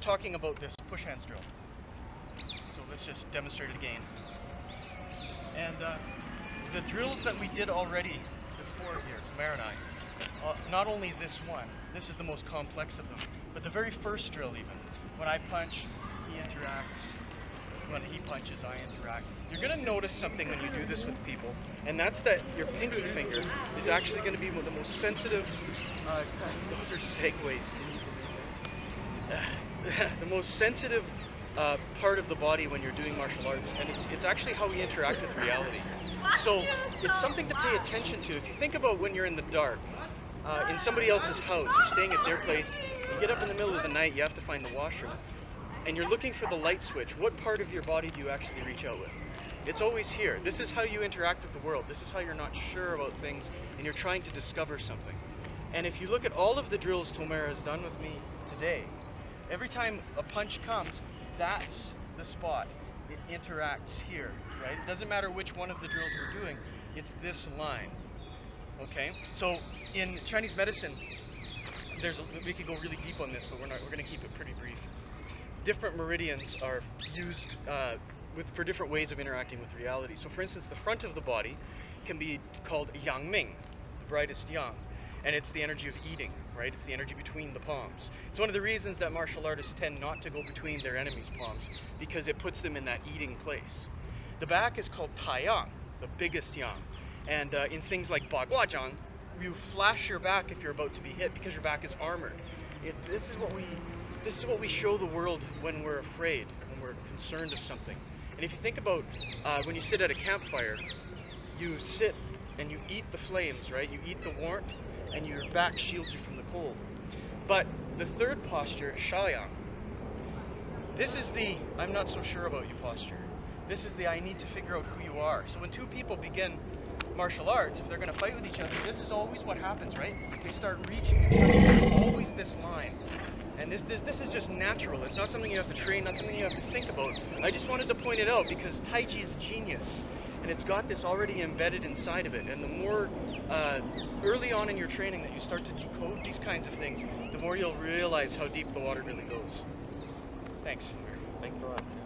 talking about this push hands drill. So let's just demonstrate it again. And the drills that we did already before here, Tamara and I, not only this one, this is the most complex of them, but the very first drill even. When I punch, he interacts. When he punches, I interact. You're going to notice something when you do this with people, and that's that your pinky finger is actually going to be one of the most sensitive, those are segues, can you believe that? The most sensitive part of the body when you're doing martial arts, and it's actually how we interact with reality. So it's something to pay attention to. If you think about when you're in the dark, in somebody else's house, you're staying at their place, you get up in the middle of the night, you have to find the washroom, and you're looking for the light switch. What part of your body do you actually reach out with? It's always here. This is how you interact with the world. This is how you're not sure about things and you're trying to discover something. And if you look at all of the drills Tomara has done with me today, every time a punch comes, that's the spot. It interacts here, right? It doesn't matter which one of the drills we're doing, it's this line. Okay? So in Chinese medicine, we could go really deep on this, but we're going to keep it pretty brief. Different meridians are used for different ways of interacting with reality. So for instance, the front of the body can be called Yang Ming, the brightest yang, and it's the energy of eating, right? It's the energy between the palms. It's one of the reasons that martial artists tend not to go between their enemies' palms, because it puts them in that eating place. The back is called Tai Yang, the biggest yang, and in things like Ba Gua Zhang, you flash your back if you're about to be hit because your back is armored. This is what we show the world when we're afraid, when we're concerned of something. And if you think about when you sit at a campfire, you sit and you eat the flames, right? You eat the warmth, and your back shields you from the cold. But the third posture, Shaoyang, this is the I'm not so sure about you posture. This is the I need to figure out who you are. So when two people begin martial arts, if they're going to fight with each other, this is always what happens, right? They start reaching. There's always this line. And this is just natural. It's not something you have to train, not something you have to think about. I just wanted to point it out because Tai Chi is genius. And it's got this already embedded inside of it. And the more early on in your training that you start to decode these kinds of things, the more you'll realize how deep the water really goes. Thanks. Thanks a lot.